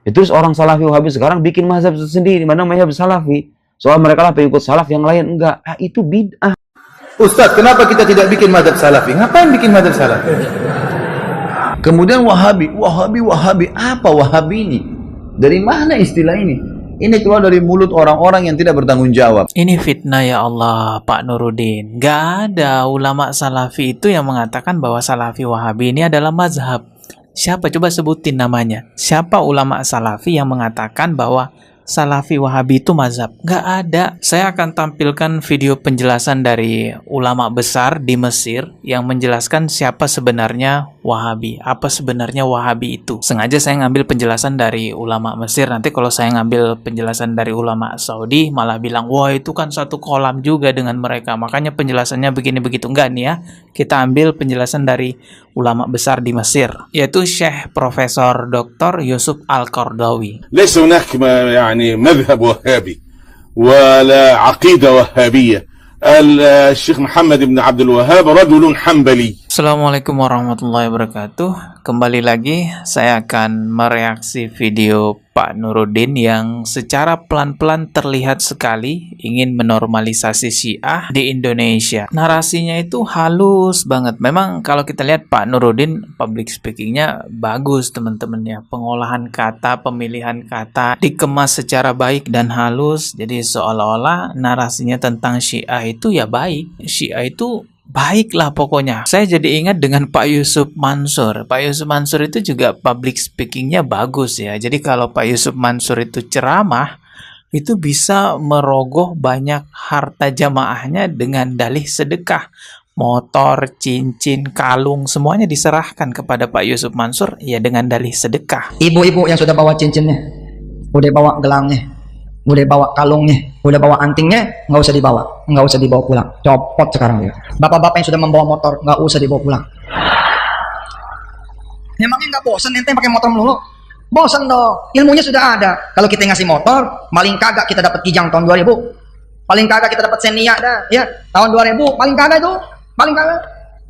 Terus orang Salafi Wahabi sekarang bikin mazhab sendiri, mana mazhab Salafi. Soal mereka lah pengikut salaf, yang lain enggak. Itu bid'ah. Ustaz, kenapa kita tidak bikin mazhab Salafi? Ngapain bikin mazhab Salafi? Kemudian Wahabi. Apa Wahabi ini? Dari mana istilah ini? Ini keluar dari mulut orang-orang yang tidak bertanggung jawab. Ini fitnah ya Allah, Pak Nuruddin. Gak ada ulama Salafi itu yang mengatakan bahwa Salafi Wahabi ini adalah mazhab. Siapa? Coba sebutin namanya. Siapa ulama Salafi yang mengatakan bahwa Salafi Wahabi itu mazhab? Gak ada. Saya akan tampilkan video penjelasan dari ulama besar di Mesir yang menjelaskan siapa sebenarnya Wahabi. Apa sebenarnya Wahabi itu? Sengaja saya ngambil penjelasan dari ulama Mesir. Nanti kalau saya ngambil penjelasan dari ulama Saudi, malah bilang, wah itu kan satu kolam juga dengan mereka. Makanya penjelasannya begini begitu. Enggak nih ya. Kita ambil penjelasan dari ulama besar di Mesir, yaitu Syekh Profesor Dr. Yusuf Al-Qaradawi. ليس هناك يعني مذهب وهابي ولا عقيدة وهابية. الشيخ محمد بن عبد الوهاب رجل حنبلي. Assalamualaikum warahmatullahi wabarakatuh. Kembali lagi saya akan mereaksi video Pak Nuruddin yang secara pelan-pelan terlihat sekali ingin menormalisasi Syiah di Indonesia. Narasinya itu halus banget. Memang kalau kita lihat Pak Nuruddin public speakingnya bagus teman-teman ya. Pengolahan kata, pemilihan kata dikemas secara baik dan halus. Jadi seolah-olah narasinya tentang Syiah itu ya baik. Syiah itu baiklah pokoknya. Saya jadi ingat dengan Pak Yusuf Mansur. Pak Yusuf Mansur itu juga public speakingnya bagus ya. Jadi kalau Pak Yusuf Mansur itu ceramah, itu bisa merogoh banyak harta jamaahnya dengan dalih sedekah. Motor, cincin, kalung, semuanya diserahkan kepada Pak Yusuf Mansur ya dengan dalih sedekah. Ibu-ibu yang sudah bawa cincinnya, udah bawa gelangnya, udah bawa kalungnya, udah bawa antingnya, nggak usah dibawa pulang, copot sekarang ya. Bapak-bapak yang sudah membawa motor, nggak usah dibawa pulang. Emangnya nggak bosan ente pakai motor melulu? Bosan dong, ilmunya sudah ada. Kalau kita ngasih motor, paling kagak kita dapat Kijang tahun 2000, paling kagak kita dapat Xenia dah, ya tahun 2000, paling kagak itu, paling kagak.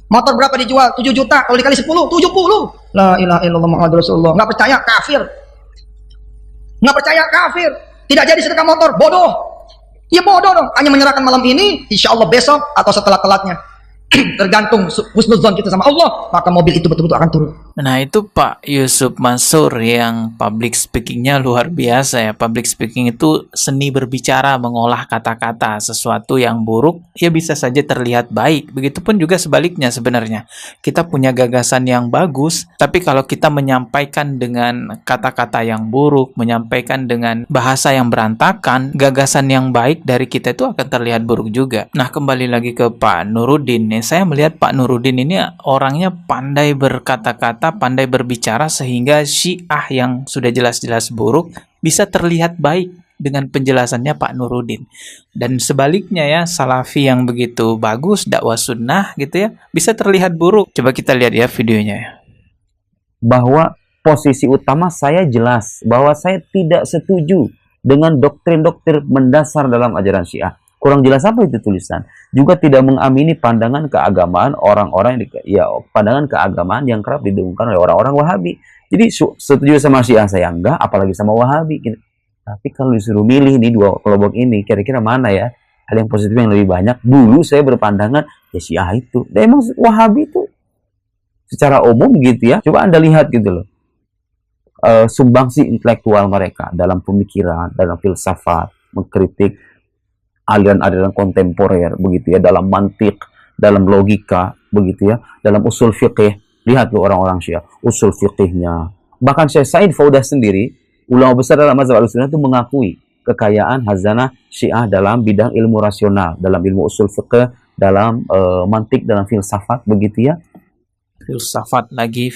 Motor berapa dijual? 7 juta, kalau dikali 10, 70. La ilaha illallah Muhammadur Rasulullah. Nggak percaya kafir, nggak percaya kafir. Tidak jadi sedekah motor, bodoh. Ya bodoh dong, hanya menyerahkan malam ini, insya Allah besok atau setelah telatnya. Tergantung husnuzon kita sama Allah, maka mobil itu betul-betul akan turun. Nah itu Pak Yusuf Mansur yang public speakingnya luar biasa ya. Public speaking itu seni berbicara, mengolah kata-kata. Sesuatu yang buruk ya bisa saja terlihat baik. Begitupun juga sebaliknya sebenarnya. Kita punya gagasan yang bagus, tapi kalau kita menyampaikan dengan kata-kata yang buruk, menyampaikan dengan bahasa yang berantakan, gagasan yang baik dari kita itu akan terlihat buruk juga. Nah kembali lagi ke Pak Nuruddin. Saya melihat Pak Nuruddin ini orangnya pandai berkata-kata, pandai berbicara sehingga Syiah yang sudah jelas-jelas buruk bisa terlihat baik dengan penjelasannya Pak Nuruddin. Dan sebaliknya ya, Salafi yang begitu bagus, dakwah sunnah gitu ya, bisa terlihat buruk. Coba kita lihat ya videonya ya. Bahwa posisi utama saya jelas, bahwa saya tidak setuju dengan doktrin-doktrin mendasar dalam ajaran Syiah. Kurang jelas apa itu tulisan? Juga tidak mengamini pandangan keagamaan orang-orang pandangan keagamaan yang kerap didengungkan oleh orang-orang Wahabi. Jadi setuju sama Syiah saya enggak, apalagi sama Wahabi gitu. Tapi kalau disuruh milih nih dua kelompok ini, kira-kira mana ya? Ada yang positif yang lebih banyak. Dulu saya berpandangan ya Syiah itu. Dan emang Wahabi itu secara umum gitu ya. Coba Anda lihat gitu loh. Sumbangsi intelektual mereka dalam pemikiran, dalam filsafat, mengkritik aliran-aliran kontemporer begitu ya, dalam mantik, dalam logika begitu ya, dalam usul fiqih. Lihat tuh orang-orang Syiah, usul fiqihnya. Bahkan Syekh Said Faudah sendiri, ulama besar dalam mazhab Ahlussunnah itu mengakui kekayaan hazanah Syiah dalam bidang ilmu rasional, dalam ilmu usul fiqih, dalam mantik, dalam filsafat begitu ya. Filsafat lagi.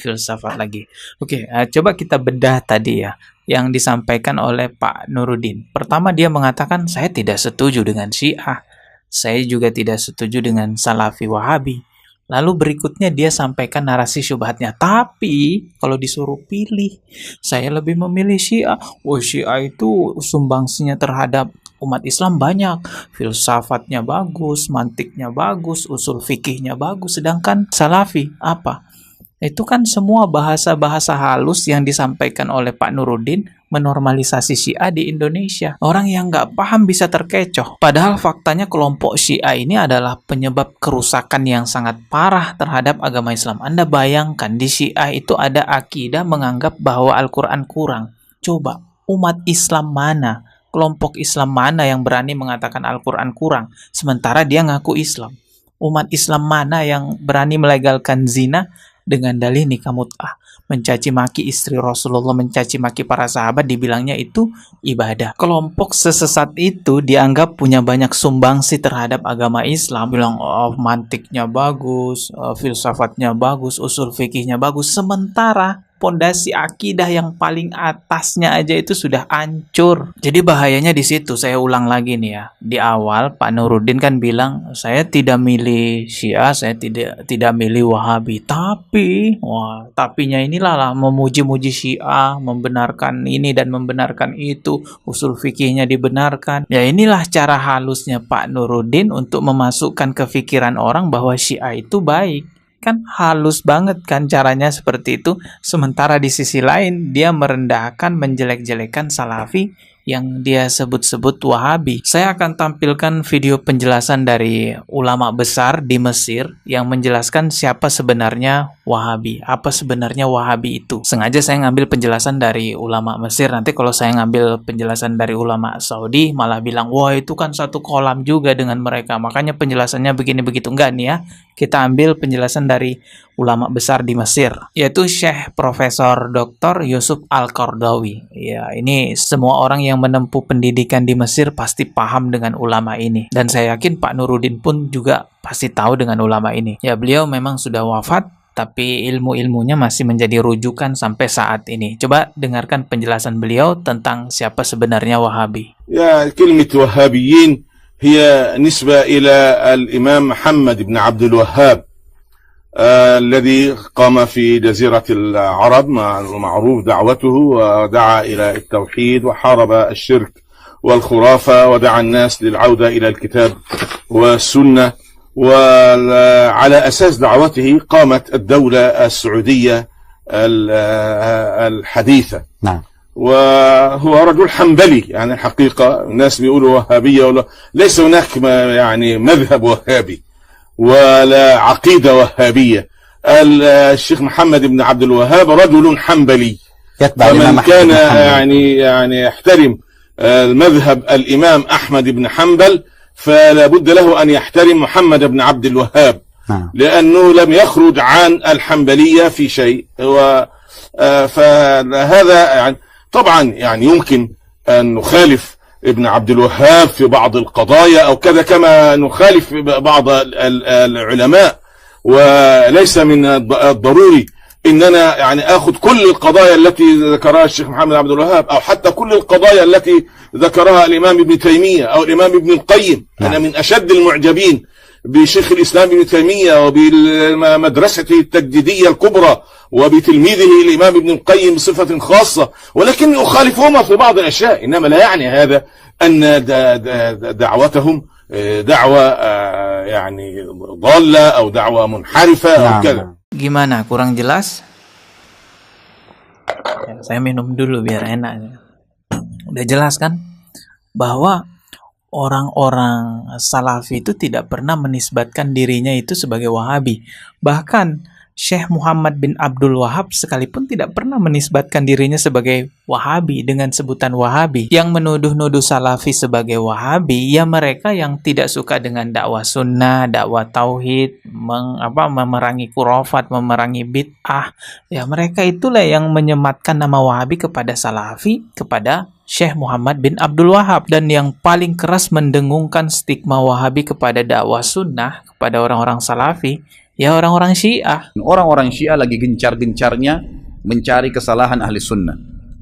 Oke, coba kita bedah tadi ya yang disampaikan oleh Pak Nuruddin. Pertama dia mengatakan saya tidak setuju dengan Syiah. Saya juga tidak setuju dengan Salafi Wahabi. Lalu berikutnya dia sampaikan narasi syubhatnya. Tapi kalau disuruh pilih, saya lebih memilih Syiah. Syiah itu sumbangsinya terhadap umat Islam banyak. Filsafatnya bagus, mantiknya bagus, usul fikihnya bagus. Sedangkan Salafi apa? Itu kan semua bahasa-bahasa halus yang disampaikan oleh Pak Nuruddin menormalisasi Syiah di Indonesia. Orang yang nggak paham bisa terkecoh. Padahal faktanya kelompok Syiah ini adalah penyebab kerusakan yang sangat parah terhadap agama Islam. Anda bayangkan di Syiah itu ada akidah menganggap bahwa Al-Quran kurang. Coba, umat Islam mana, kelompok Islam mana yang berani mengatakan Al-Quran kurang, sementara dia ngaku Islam? Umat Islam mana yang berani melegalkan zina dengan dalih nikah mut'ah, mencaci maki istri Rasulullah, mencaci maki para sahabat, dibilangnya itu ibadah? Kelompok sesesat itu dianggap punya banyak sumbangsi terhadap agama Islam. Bilang, oh, mantiknya bagus, filsafatnya bagus, usul fikihnya bagus, sementara pondasi akidah yang paling atasnya aja itu sudah hancur. Jadi bahayanya di situ. Saya ulang lagi nih ya. Di awal Pak Nuruddin kan bilang, saya tidak milih Syiah, saya tidak milih Wahabi. Tapinya inilah lah, memuji-muji Syiah, membenarkan ini dan membenarkan itu, usul fikihnya dibenarkan. Ya inilah cara halusnya Pak Nuruddin untuk memasukkan kefikiran orang bahwa Syiah itu baik. Kan halus banget kan caranya seperti itu. Sementara di sisi lain dia merendahkan, menjelek-jelekan Salafi yang dia sebut-sebut Wahabi. Saya akan tampilkan video penjelasan dari ulama besar di Mesir yang menjelaskan siapa sebenarnya Wahabi, apa sebenarnya Wahabi itu. Sengaja saya ngambil penjelasan dari ulama Mesir. Nanti kalau saya ngambil penjelasan dari ulama Saudi malah bilang, wah itu kan satu kolam juga dengan mereka, makanya penjelasannya begini begitu. Enggak nih ya, kita ambil penjelasan dari ulama besar di Mesir, yaitu Syekh Profesor Dr. Yusuf Al-Qaradawi. Ya, ini semua orang yang menempuh pendidikan di Mesir pasti paham dengan ulama ini. Dan saya yakin Pak Nuruddin pun juga pasti tahu dengan ulama ini. Ya, beliau memang sudah wafat, tapi ilmu-ilmunya masih menjadi rujukan sampai saat ini. Coba dengarkan penjelasan beliau tentang siapa sebenarnya Wahabi. Ya, kalimat Wahabiyin hiya nisbah ila al-Imam Muhammad ibn Abdul Wahhab الذي قام في جزيرة العرب معروف دعوته ودعا إلى التوحيد وحارب الشرك والخرافة ودعا الناس للعودة إلى الكتاب والسنة، وعلى أساس دعوته قامت الدولة السعودية الحديثة. نعم. وهو رجل حنبلي، يعني الحقيقة الناس بيقولوا وهابية ولا ليس هناك يعني مذهب وهابي ولا عقيدة وهابية. الشيخ محمد بن عبد الوهاب رجل حنبلي، فمن كان يعني يحترم المذهب الإمام أحمد بن حنبل فلا بد له أن يحترم محمد بن عبد الوهاب، لأنه لم يخرج عن الحنبلية في شيء. فهذا يعني طبعا يعني يمكن أن نخالف ابن عبد الوهاب في بعض القضايا أو كذا، كما نخالف بعض العلماء، وليس من الضروري إننا يعني أخذ كل القضايا التي ذكرها الشيخ محمد عبد الوهاب أو حتى كل القضايا التي ذكرها الإمام ابن تيمية أو الإمام ابن القيم. أنا من أشد المعجبين بشيخ الإسلام ابن تيمية وبمدرسته التجديدية الكبرى وبتلميذه الإمام ابن القيم بصفة خاصة، ولكن أخالفهما في بعض الأشياء، إنما لا يعني هذا أن دعوتهم دعوة يعني ضالة أو دعوة منحرفة أو كذا. Gimana? Kurang jelas? Ya, saya minum dulu biar enak. Udah jelas kan? Bahwa orang-orang Salafi itu tidak pernah menisbatkan dirinya itu sebagai Wahabi. Bahkan Syekh Muhammad bin Abdul Wahhab sekalipun tidak pernah menisbatkan dirinya sebagai Wahabi dengan sebutan Wahabi. Yang menuduh-nuduh Salafi sebagai Wahabi, ya mereka yang tidak suka dengan dakwah sunnah, dakwah tauhid, memerangi khurafat, memerangi bid'ah. Ya mereka itulah yang menyematkan nama Wahabi kepada Salafi, kepada Syekh Muhammad bin Abdul Wahhab. Dan yang paling keras mendengungkan stigma Wahabi kepada dakwah sunnah, kepada orang-orang Salafi, ya orang-orang Syiah. Orang-orang Syiah lagi gencar-gencarnya mencari kesalahan ahli sunnah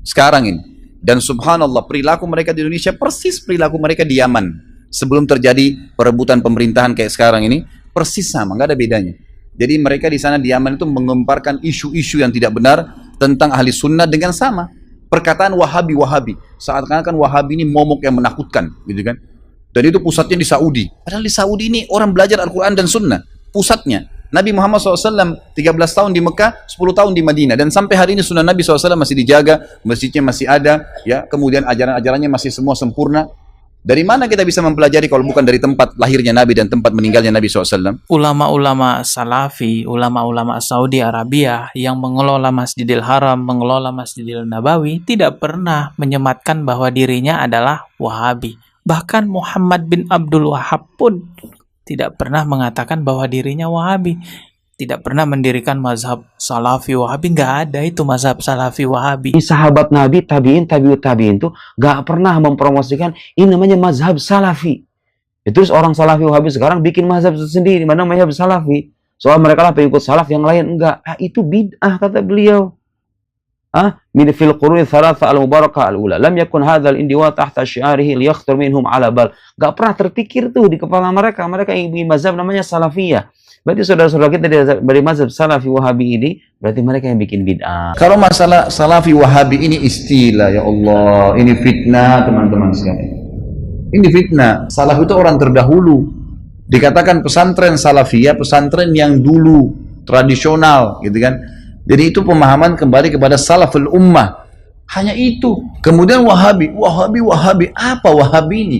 sekarang ini. Dan subhanallah, perilaku mereka di Indonesia persis perilaku mereka di Yaman sebelum terjadi perebutan pemerintahan kayak sekarang ini, persis sama, nggak ada bedanya. Jadi mereka di sana di Yaman itu mengemparkan isu-isu yang tidak benar tentang ahli sunnah dengan sama perkataan Wahabi. Seakan-akan Wahabi ini momok yang menakutkan, gitu kan. Dan itu pusatnya di Saudi. Padahal di Saudi ini orang belajar Al-Quran dan Sunnah pusatnya. Nabi Muhammad SAW 13 tahun di Mekah, 10 tahun di Madinah, dan sampai hari ini sunnah Nabi SAW masih dijaga, masjidnya masih ada, ya, kemudian ajaran-ajarannya masih semua sempurna. Dari mana kita bisa mempelajari kalau bukan dari tempat lahirnya Nabi dan tempat meninggalnya Nabi SAW? Ulama-ulama Salafi, ulama-ulama Saudi Arabia yang mengelola Masjidil Haram, mengelola Masjidil Nabawi tidak pernah menyematkan bahwa dirinya adalah Wahabi. Bahkan Muhammad bin Abdul Wahab pun tidak pernah mengatakan bahwa dirinya Wahabi. Tidak pernah mendirikan mazhab Salafi Wahabi. Nggak ada itu mazhab Salafi Wahabi. Sahabat Nabi, tabi'in, tabi'ut tabi'in itu gak pernah mempromosikan ini namanya mazhab Salafi. Terus orang Salafi Wahabi sekarang bikin mazhab sendiri, mana mazhab Salafi. Soal mereka lah pengikut Salaf, yang lain enggak. Itu bid'ah kata beliau. Min fil quruni thalatha al-mubarakah al-ula. Lam yakun hadzal indiwa tahta syiarihi liyakhtur minhum ala bal. Gak pernah terpikir tuh di kepala mereka. Mereka yang bikin mazhab namanya Salafiyah. Berarti saudara-saudara kita dari mazhab Salafi Wahabi ini, berarti mereka yang bikin bid'ah. Kalau masalah Salafi Wahabi ini istilah, ya Allah, ini fitnah teman-teman sekalian. Ini fitnah. Salaf itu orang terdahulu. Dikatakan pesantren Salafiyah, pesantren yang dulu, tradisional, gitu kan. Jadi itu pemahaman kembali kepada salaful ummah. Hanya itu. Kemudian Wahabi, apa Wahabi ini?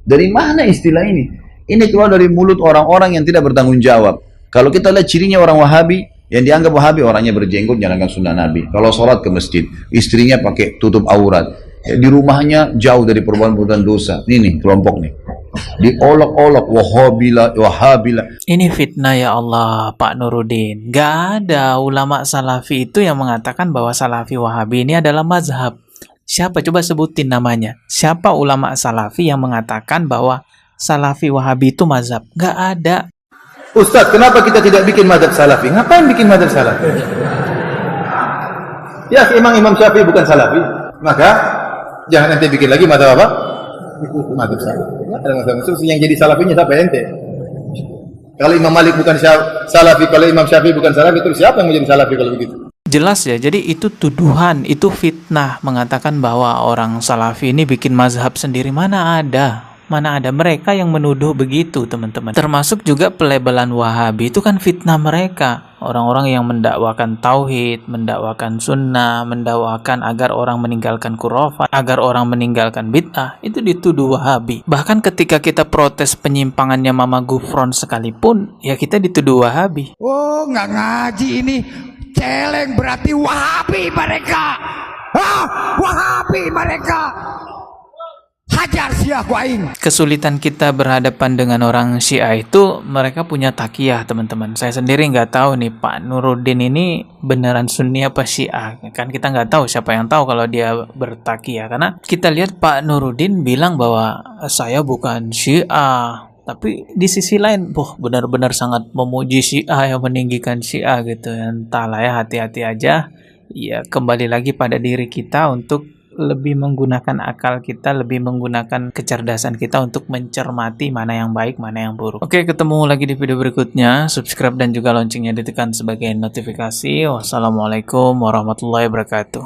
Dari mana istilah ini? Ini keluar dari mulut orang-orang yang tidak bertanggung jawab. Kalau kita lihat cirinya orang Wahabi, yang dianggap Wahabi, orangnya berjenggot, jalankan sunnah Nabi. Kalau sholat ke masjid, istrinya pakai tutup aurat. Ya, di rumahnya jauh dari perbuatan dosa. Ini kelompok nih. Diolok-olok, Wahabila. Ini fitnah ya Allah, Pak Nuruddin. Gak ada ulama Salafi itu yang mengatakan bahwa Salafi Wahabi ini adalah mazhab. Siapa? Coba sebutin namanya. Siapa ulama Salafi yang mengatakan bahwa Salafi Wahabi itu mazhab? Gak ada. Ustaz, kenapa kita tidak bikin mazhab Salafi? Ngapain bikin mazhab Salafi? Ya, Imam Syafi'i bukan Salafi. Maka jangan nanti bikin lagi mazhab apa? Mazhab Salafi. Ada mazhab yang jadi Salafinya siapa ente? Kalau Imam Malik bukan Salafi, kalau Imam Syafi'i bukan Salafi, terus siapa yang menjadi Salafi kalau begitu? Jelas ya, jadi itu tuduhan, itu fitnah mengatakan bahwa orang Salafi ini bikin mazhab sendiri. Mana ada? Mana ada mereka yang menuduh begitu, teman-teman. Termasuk juga pelebelan Wahabi, itu kan fitnah mereka. Orang-orang yang mendakwakan tauhid, mendakwakan sunnah, mendakwakan agar orang meninggalkan khurafat, agar orang meninggalkan bid'ah, itu dituduh Wahabi. Bahkan ketika kita protes penyimpangannya Mama Gufron sekalipun, ya kita dituduh Wahabi. Oh, nggak ngaji ini. Celeng berarti Wahabi mereka. Wahabi mereka. Hajar Syiah aing. Kesulitan kita berhadapan dengan orang Syiah itu, mereka punya takiyah, teman-teman. Saya sendiri nggak tahu nih Pak Nuruddin ini beneran Sunni apa Syiah. Kan kita nggak tahu, siapa yang tahu kalau dia bertakiyah. Karena kita lihat Pak Nuruddin bilang bahwa saya bukan Syiah. Tapi di sisi lain, benar-benar sangat memuji Syiah, yang meninggikan Syiah gitu. Entahlah ya, hati-hati aja. Ya, kembali lagi pada diri kita untuk lebih menggunakan akal kita, lebih menggunakan kecerdasan kita untuk mencermati mana yang baik, mana yang buruk. Oke, ketemu lagi di video berikutnya. Subscribe dan juga loncengnya ditekan sebagai notifikasi. Wassalamualaikum warahmatullahi wabarakatuh.